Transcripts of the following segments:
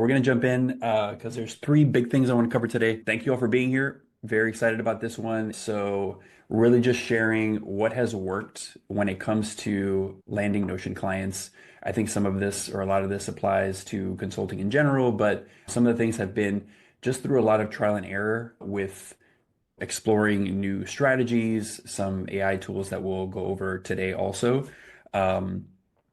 We're going to jump in because there's three big things I want to cover today. Thank you all for being here. Very excited about this one. So, really just sharing what has worked when it comes to landing Notion clients. I think some of this or a lot of this applies to consulting in general, but some of the things have been just through a lot of trial and error with exploring new strategies, some AI tools that we'll go over today also.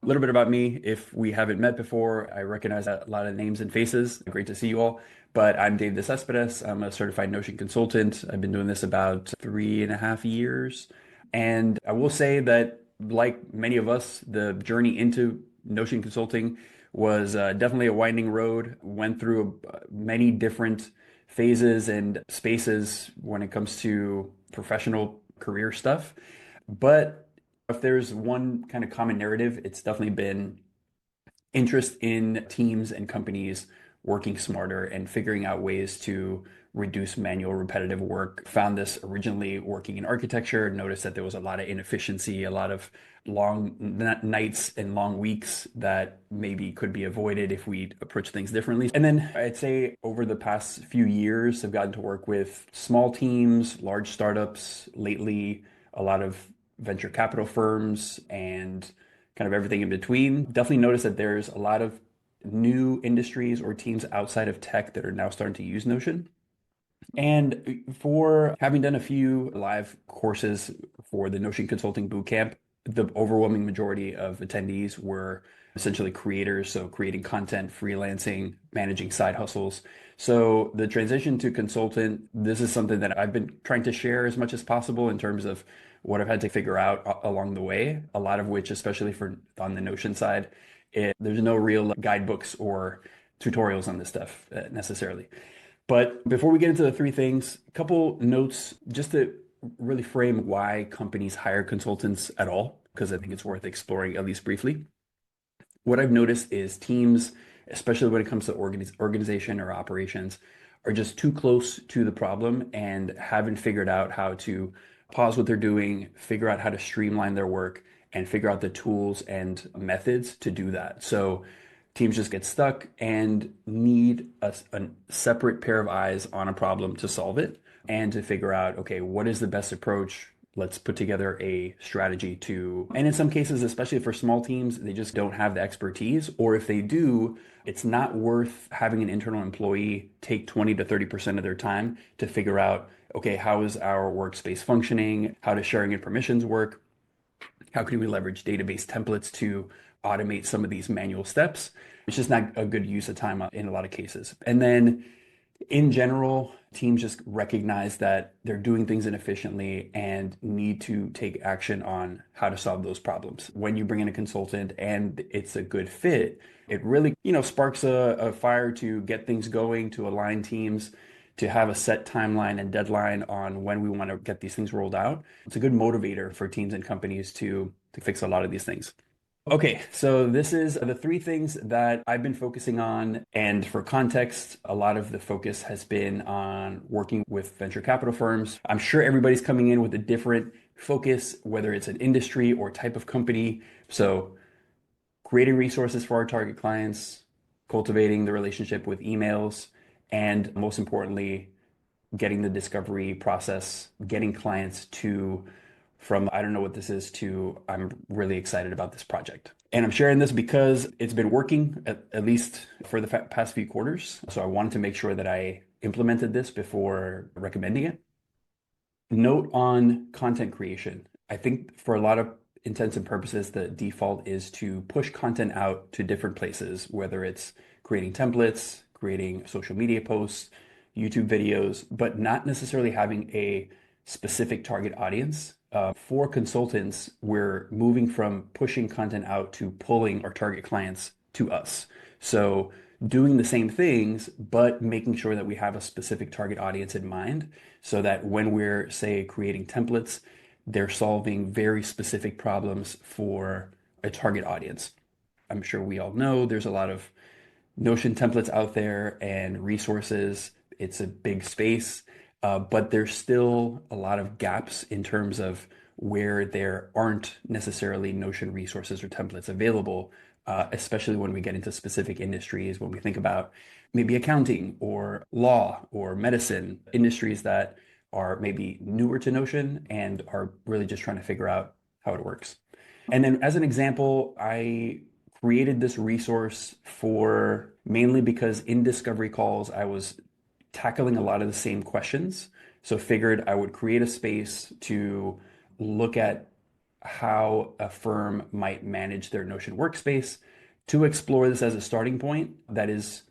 A little bit about me. If we haven't met before, I recognize a lot of names and faces. Great to see you all. But I'm Dave Cespedes. I'm a certified Notion consultant. I've been doing this about 3.5 years. And I will say that, like many of us, the journey into Notion consulting was definitely a winding road. Went through many different phases and spaces when it comes to professional career stuff. But if there's one kind of common narrative, it's definitely been interest in teams and companies working smarter and figuring out ways to reduce manual repetitive work. Found this originally working in architecture, noticed that there was a lot of inefficiency, a lot of long nights and long weeks that maybe could be avoided if we approach things differently. And then I'd say over the past few years, I've gotten to work with small teams, large startups, lately a lot of venture capital firms and kind of everything in between. Definitely notice that there's a lot of new industries or teams outside of tech that are now starting to use Notion. And for having done a few live courses for the Notion Consulting Bootcamp, the overwhelming majority of attendees were essentially creators, so creating content, freelancing, managing side hustles. So the transition to consultant, this is something that I've been trying to share as much as possible in terms of what I've had to figure out along the way, a lot of which, especially for on the Notion side, there's no real guidebooks or tutorials on this stuff necessarily. But before we get into the three things, a couple notes just to really frame why companies hire consultants at all, because I think it's worth exploring at least briefly. What I've noticed is teams, especially when it comes to organization or operations, are just too close to the problem and haven't figured out how to pause what they're doing, figure out how to streamline their work, and figure out the tools and methods to do that. So teams just get stuck and need a separate pair of eyes on a problem to solve it and to figure out, okay, what is the best approach? Let's put together a strategy to, and in some cases, especially for small teams, they just don't have the expertise. Or if they do, it's not worth having an internal employee take 20 to 30% of their time to figure out, okay, how is our workspace functioning? How does sharing and permissions work? How can we leverage database templates to automate some of these manual steps? It's just not a good use of time in a lot of cases. And then in general, teams just recognize that they're doing things inefficiently and need to take action on how to solve those problems. When you bring in a consultant and it's a good fit, it really, sparks a fire to get things going, to align teams, to have a set timeline and deadline on when we want to get these things rolled out. It's a good motivator for teams and companies to fix a lot of these things. Okay, so this is the three things that I've been focusing on. And for context, a lot of the focus has been on working with venture capital firms. I'm sure everybody's coming in with a different focus, whether it's an industry or type of company. So creating resources for our target clients, cultivating the relationship with emails, and most importantly, getting the discovery process, getting clients to from I don't know what this is to I'm really excited about this project. And I'm sharing this because it's been working at least for the past few quarters. So I wanted to make sure that I implemented this before recommending it. Note on content creation. I think for a lot of intents and purposes, the default is to push content out to different places, whether it's creating templates, creating social media posts, YouTube videos, but not necessarily having a specific target audience. For consultants, we're moving from pushing content out to pulling our target clients to us. So doing the same things, but making sure that we have a specific target audience in mind so that when we're, say, creating templates, they're solving very specific problems for a target audience. I'm sure we all know there's a lot of Notion templates out there and resources. It's a big space, but there's still a lot of gaps in terms of where there aren't necessarily Notion resources or templates available, especially when we get into specific industries, when we think about maybe accounting or law or medicine, industries that are maybe newer to Notion and are really just trying to figure out how it works. And then as an example, I created this resource for mainly because in discovery calls, I was tackling a lot of the same questions. So figured I would create a space to look at how a firm might manage their Notion workspace to explore this as a starting point that is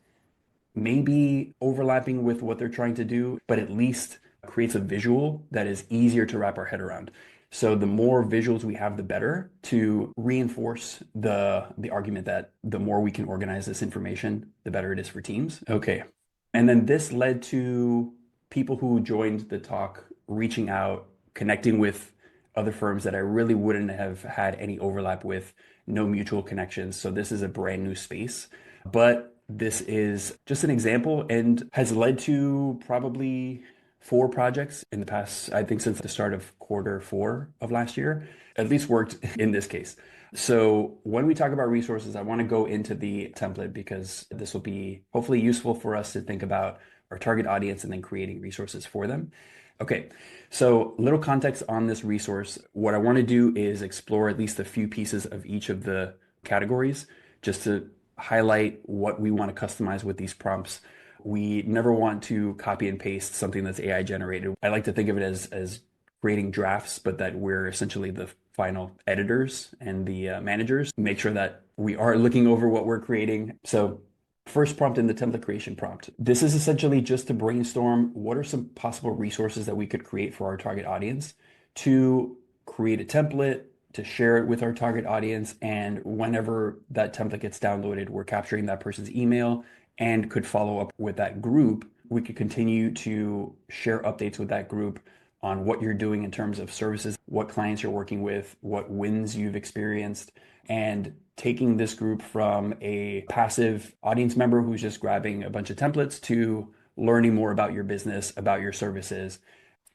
maybe overlapping with what they're trying to do, but at least creates a visual that is easier to wrap our head around. So the more visuals we have, the better to reinforce the argument that the more we can organize this information, the better it is for teams. Okay. And then this led to people who joined the talk reaching out, connecting with other firms that I really wouldn't have had any overlap with, no mutual connections. So this is a brand new space. But this is just an example and has led to probably 4 projects in the past, I think since the start of quarter 4 of last year, at least worked in this case. So when we talk about resources, I want to go into the template because this will be hopefully useful for us to think about our target audience and then creating resources for them. Okay, so little context on this resource. What I want to do is explore at least a few pieces of each of the categories just to highlight what we want to customize with these prompts. We never want to copy and paste something that's AI generated. I like to think of it as creating drafts, but that we're essentially the final editors and the managers. Make sure that we are looking over what we're creating. So first prompt in the template creation prompt. This is essentially just to brainstorm what are some possible resources that we could create for our target audience to create a template, to share it with our target audience. And whenever that template gets downloaded, we're capturing that person's email and could follow up with that group. We could continue to share updates with that group on what you're doing in terms of services, what clients you're working with, what wins you've experienced, and taking this group from a passive audience member who's just grabbing a bunch of templates to learning more about your business, about your services.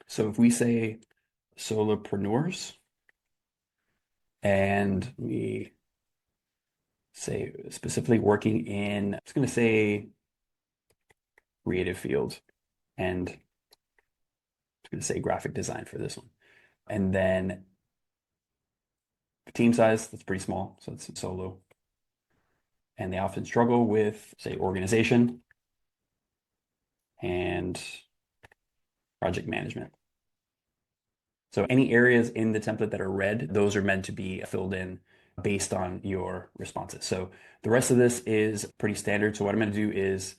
So if we say solopreneurs and we say specifically working in, I'm just going to say creative field and I'm going to say graphic design for this one. And then team size, that's pretty small. So it's solo. And they often struggle with, say, organization and project management. So any areas in the template that are red, those are meant to be filled in based on your responses. So the rest of this is pretty standard. So what I'm going to do is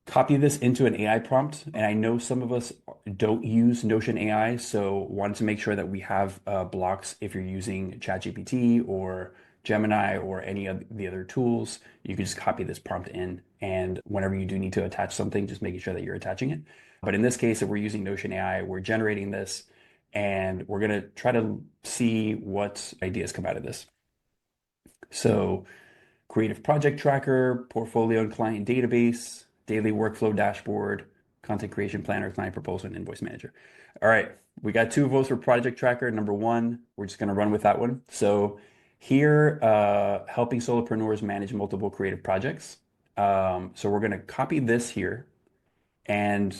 copy this into an AI prompt. And I know some of us don't use Notion AI, so wanted to make sure that we have blocks if you're using ChatGPT or Gemini or any of the other tools. You can just copy this prompt in, and whenever you do need to attach something, just making sure that you're attaching it. But in this case, if we're using Notion AI, we're generating this, and we're going to try to see what ideas come out of this. So creative project tracker, portfolio and client database, daily workflow dashboard, content creation planner, client proposal, and invoice manager. All right, we got 2 votes for project tracker. Number 1, we're just going to run with that one. So here, helping solopreneurs manage multiple creative projects. So we're going to copy this here. And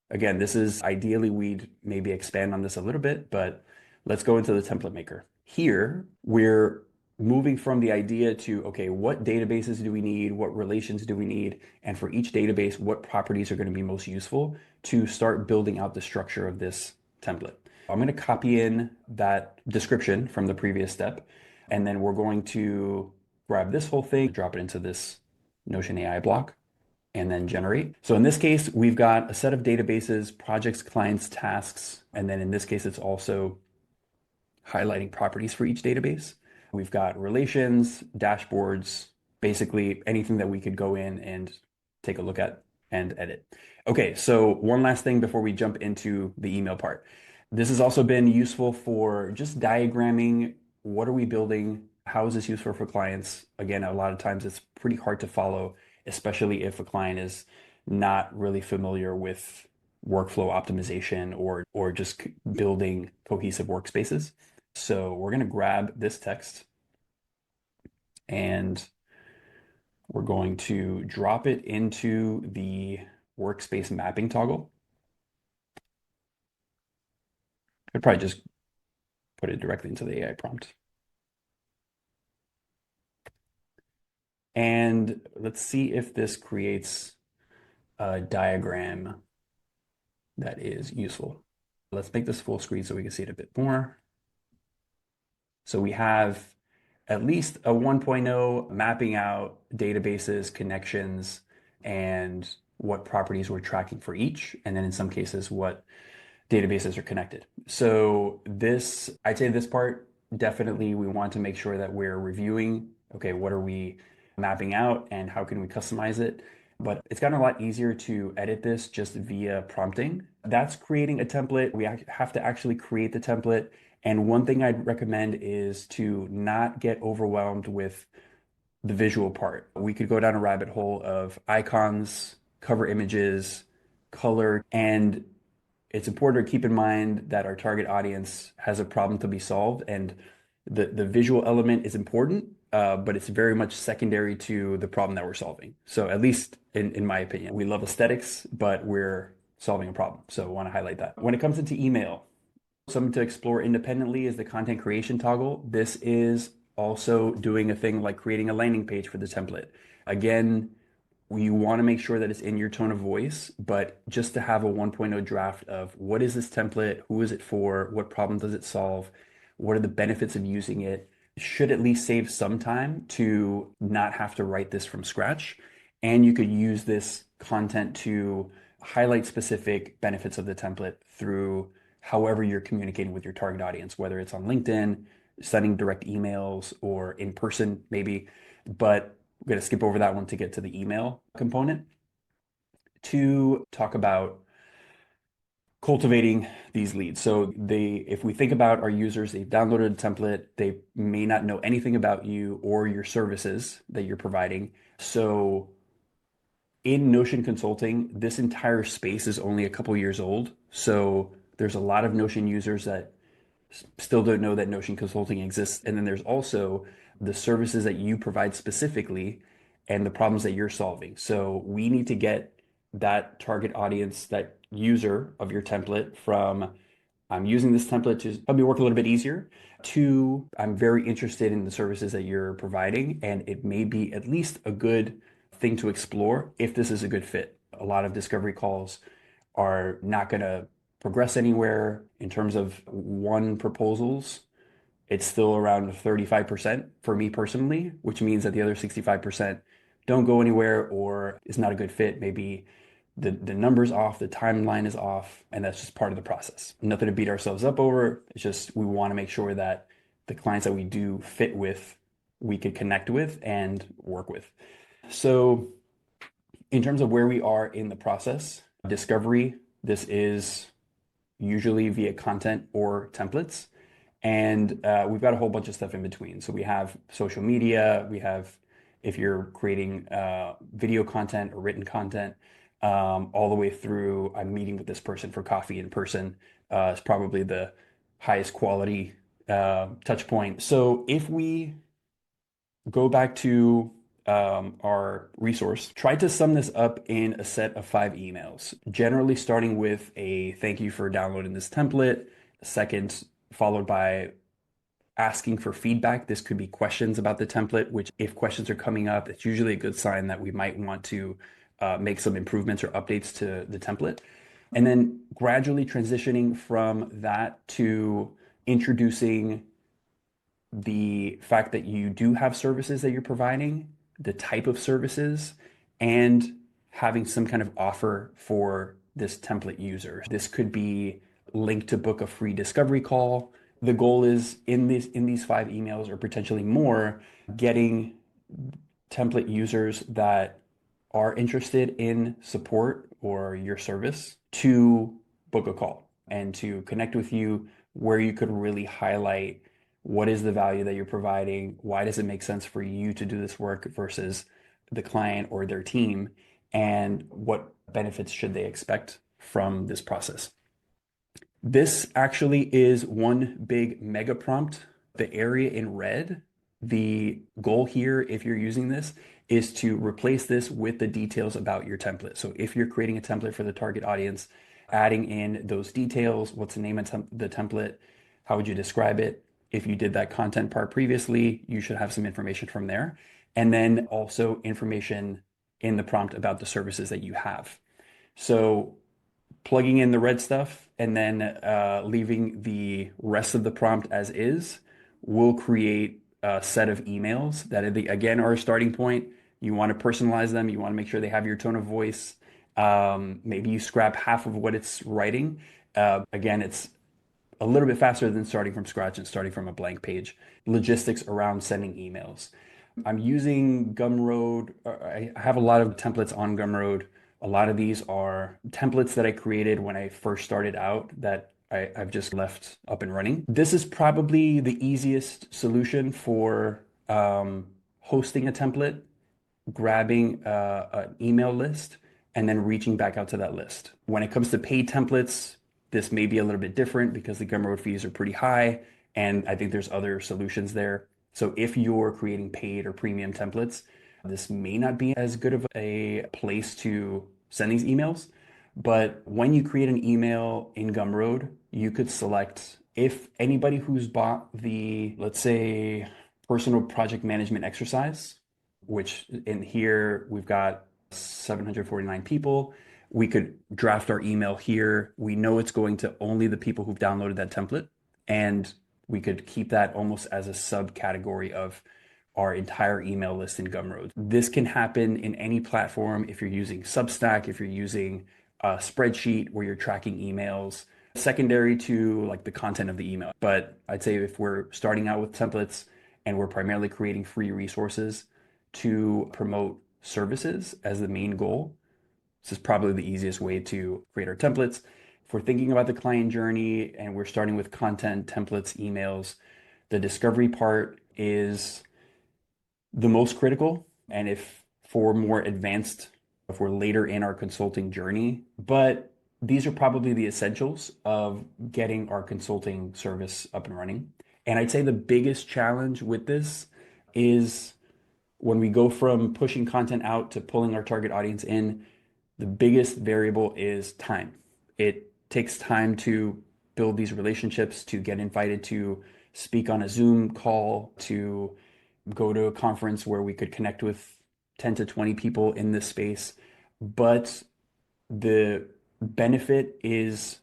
again, this is ideally we'd maybe expand on this a little bit, but let's go into the template maker. Here, we're moving from the idea to, okay, what databases do we need? What relations do we need? And for each database, what properties are going to be most useful to start building out the structure of this template. I'm going to copy in that description from the previous step, and then we're going to grab this whole thing, drop it into this Notion AI block, and then generate. So in this case, we've got a set of databases, projects, clients, tasks, and then in this case, it's also highlighting properties for each database. We've got relations, dashboards, basically anything that we could go in and take a look at and edit. Okay, so one last thing before we jump into the email part. This has also been useful for just diagramming what are we building, how is this useful for clients. Again, a lot of times it's pretty hard to follow, especially if a client is not really familiar with workflow optimization or just building cohesive workspaces. So we're going to grab this text and We're going to drop it into the workspace mapping toggle. I'd probably just put it directly into the AI prompt. And let's see if this creates a diagram that is useful. Let's make this full screen so we can see it a bit more. So we have at least a 1.0 mapping out databases, connections, and what properties we're tracking for each, and then in some cases, what databases are connected. So this, I'd say this part, definitely we want to make sure that we're reviewing, okay, what are we mapping out and how can we customize it? But it's gotten a lot easier to edit this just via prompting. That's creating a template. We have to actually create the template. And one thing I'd recommend is to not get overwhelmed with the visual part. We could go down a rabbit hole of icons, cover images, color, and it's important to keep in mind that our target audience has a problem to be solved, and the visual element is important, but it's very much secondary to the problem that we're solving. So at least in my opinion, we love aesthetics, but we're solving a problem. So I want to highlight that. When it comes into email, something to explore independently is the content creation toggle. This is also doing a thing like creating a landing page for the template. Again, you want to make sure that it's in your tone of voice, but just to have a 1.0 draft of what is this template, who is it for, what problem does it solve, what are the benefits of using it, should at least save some time to not have to write this from scratch. And you could use this content to highlight specific benefits of the template through however you're communicating with your target audience, whether it's on LinkedIn, sending direct emails, or in person, maybe. But we're going to skip over that one to get to the email component to talk about cultivating these leads. So if we think about our users, they've downloaded a template, they may not know anything about you or your services that you're providing. So in Notion Consulting, this entire space is only a couple years old. So there's a lot of Notion users that still don't know that Notion Consulting exists. And then there's also the services that you provide specifically and the problems that you're solving. So we need to get that target audience, that user of your template from I'm using this template to help me work a little bit easier to I'm very interested in the services that you're providing. And it may be at least a good thing to explore if this is a good fit. A lot of discovery calls are not going to progress anywhere in terms of one proposals. It's still around 35% for me personally, which means that the other 65% don't go anywhere or is not a good fit. Maybe the number's off, the timeline is off, and that's just part of the process. Nothing to beat ourselves up over. It's just we want to make sure that the clients that we do fit with, we could connect with and work with. So in terms of where we are in the process, discovery, this is usually via content or templates. And we've got a whole bunch of stuff in between. So we have social media, we have, if you're creating video content or written content, all the way through, I'm meeting with this person for coffee in person. Is probably the highest quality touch point. So if we go back to our resource, try to sum this up in a set of 5 emails, generally starting with a thank you for downloading this template, second, followed by asking for feedback. This could be questions about the template, which if questions are coming up, it's usually a good sign that we might want to make some improvements or updates to the template. And then gradually transitioning from that to introducing the fact that you do have services that you're providing, the type of services, and having some kind of offer for this template user. This could be linked to book a free discovery call. The goal is in these 5 emails or potentially more, getting template users that are interested in support or your service to book a call and to connect with you where you could really highlight what is the value that you're providing, why does it make sense for you to do this work versus the client or their team, and what benefits should they expect from this process. This actually is one big mega prompt. The area in red, the goal here, if you're using this, is to replace this with the details about your template. So if you're creating a template for the target audience, adding in those details, what's the name of the template, how would you describe it? If you did that content part previously, you should have some information from there. And then also information in the prompt about the services that you have. So plugging in the red stuff and then leaving the rest of the prompt as is will create a set of emails that, again, are a starting point. You want to personalize them. You want to make sure they have your tone of voice. Maybe you scrap half of what it's writing. Again, it's a little bit faster than starting from scratch and starting from a blank page. Logistics around sending emails. I'm using Gumroad. I have a lot of templates on Gumroad. A lot of these are templates that I created when I first started out that I've just left up and running. This is probably the easiest solution for hosting a template, grabbing an email list, and then reaching back out to that list. When it comes to paid templates, this may be a little bit different because the Gumroad fees are pretty high, and I think there's other solutions there. So if you're creating paid or premium templates, this may not be as good of a place to send these emails. But when you create an email in Gumroad, you could select if anybody who's bought the, let's say, personal project management exercise, which in here we've got 749 people. We could draft our email here. We know it's going to only the people who've downloaded that template. And we could keep that almost as a subcategory of our entire email list in Gumroad. This can happen in any platform if you're using Substack, if you're using a spreadsheet where you're tracking emails, secondary to like the content of the email. But I'd say if we're starting out with templates and we're primarily creating free resources to promote services as the main goal, this is probably the easiest way to create our templates. If we're thinking about the client journey and we're starting with content, templates, emails, the discovery part is the most critical. And if for more advanced, if we're later in our consulting journey, but these are probably the essentials of getting our consulting service up and running. And I'd say the biggest challenge with this is when we go from pushing content out to pulling our target audience in, the biggest variable is time. It takes time to build these relationships, to get invited to speak on a Zoom call, to go to a conference where we could connect with 10 to 20 people in this space. But the benefit is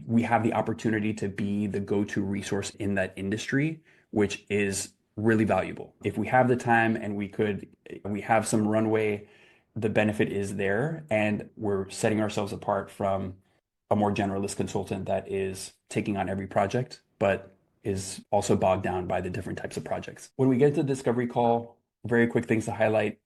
we have the opportunity to be the go-to resource in that industry, which is really valuable. If we have the time and we have some runway, the benefit is there, and we're setting ourselves apart from a more generalist consultant that is taking on every project, but is also bogged down by the different types of projects. When we get to the discovery call, very quick things to highlight.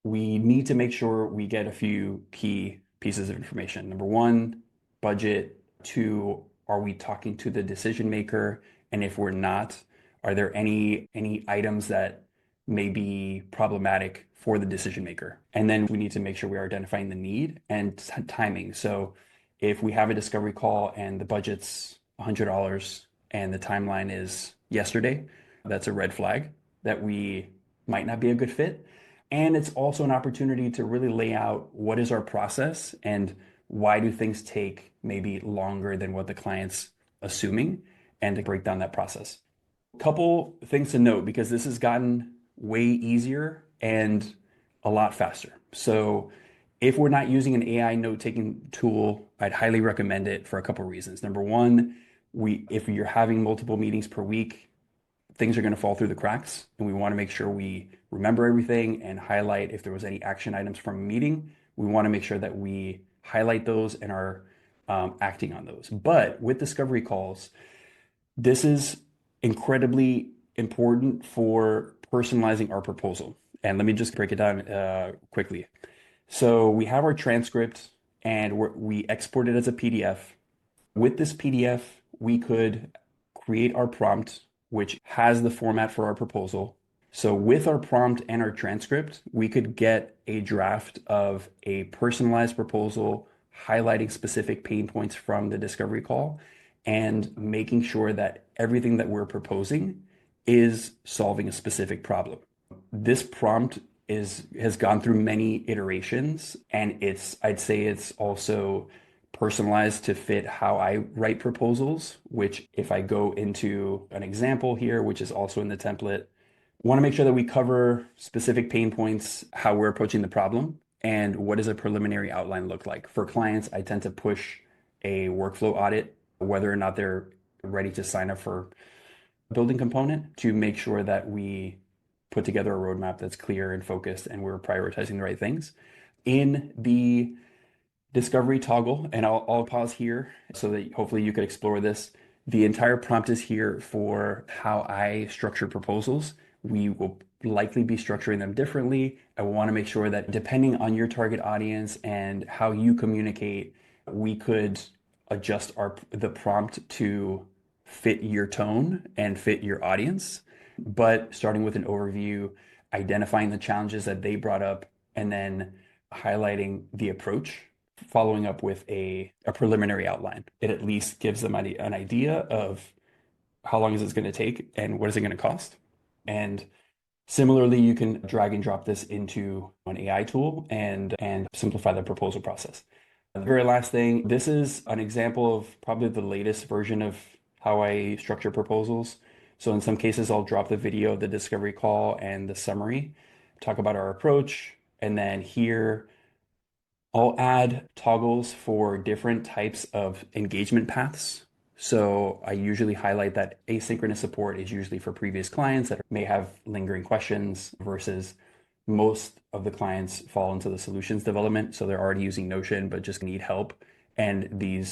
We need to make sure we get a few key pieces of information. Number one, budget. Two, are we talking to the decision maker? And if we're not, are there any items that may be problematic for the decision maker? And then we need to make sure we're identifying the need and timing. So if we have a discovery call and the budget's $100 and the timeline is yesterday, that's a red flag that we might not be a good fit. And it's also an opportunity to really lay out what is our process and why do things take maybe longer than what the client's assuming, and to break down that process. A couple things to note because this has gotten way easier and a lot faster. So if we're not using an AI note-taking tool, I'd highly recommend it for a couple reasons. Number one, if you're having multiple meetings per week, things are going to fall through the cracks, and we want to make sure we remember everything and highlight if there was any action items from a meeting. We want to make sure that we highlight those and are acting on those. But with discovery calls, this is incredibly important for personalizing our proposal. And let me just break it down quickly. So we have our transcript and we export it as a PDF. With this PDF, we could create our prompt, which has the format for our proposal. So with our prompt and our transcript, we could get a draft of a personalized proposal, highlighting specific pain points from the discovery call and making sure that everything that we're proposing is solving a specific problem. This prompt has gone through many iterations, and I'd say it's also personalized to fit how I write proposals, which if I go into an example here, which is also in the template, want to make sure that we cover specific pain points, how we're approaching the problem, and what does a preliminary outline look like. For clients, I tend to push a workflow audit, whether or not they're ready to sign up for building component, to make sure that we put together a roadmap that's clear and focused and we're prioritizing the right things. In the discovery toggle, and I'll pause here so that hopefully you could explore this. The entire prompt is here for how I structure proposals. We will likely be structuring them differently. I want to make sure that depending on your target audience and how you communicate, we could adjust the prompt to fit your tone and fit your audience. But starting with an overview, identifying the challenges that they brought up, and then highlighting the approach, following up with a preliminary outline. It at least gives them an idea of how long is this going to take and what is it going to cost. And similarly, you can drag and drop this into an AI tool and simplify the proposal process. The very last thing, this is an example of probably the latest version of how I structure proposals. So in some cases, I'll drop the video of the discovery call and the summary, talk about our approach, and then here I'll add toggles for different types of engagement paths. So I usually highlight that asynchronous support is usually for previous clients that may have lingering questions versus most of the clients fall into the solutions development. So they're already using Notion, but just need help. And the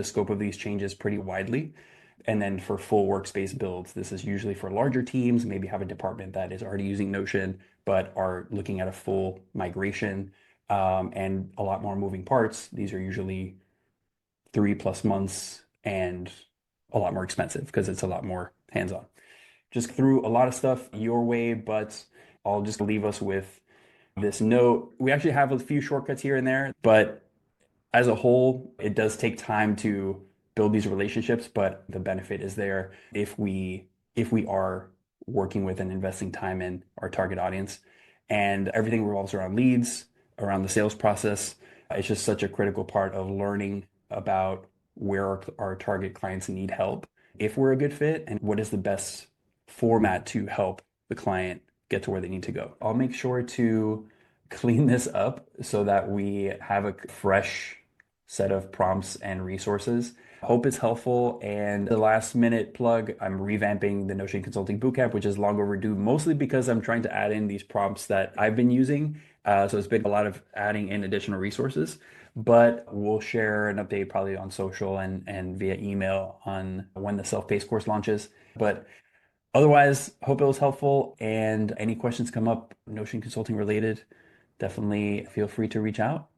scope of these changes pretty widely. And then for full workspace builds, this is usually for larger teams, maybe have a department that is already using Notion, but are looking at a full migration and a lot more moving parts. These are usually 3+ months and a lot more expensive because it's a lot more hands-on. Just threw a lot of stuff your way, but I'll just leave us with this note. We actually have a few shortcuts here and there, but as a whole, it does take time to build these relationships, but the benefit is there if we are working with and investing time in our target audience. And everything revolves around leads, around the sales process. It's just such a critical part of learning about where our target clients need help, if we're a good fit, and what is the best format to help the client get to where they need to go. I'll make sure to clean this up so that we have a fresh set of prompts and resources. Hope it's helpful. And the last minute plug, I'm revamping the Notion Consulting Bootcamp, which is long overdue, mostly because I'm trying to add in these prompts that I've been using. So it's been a lot of adding in additional resources, but we'll share an update probably on social and via email on when the self-paced course launches. But otherwise, hope it was helpful. And any questions come up, Notion Consulting related, definitely feel free to reach out.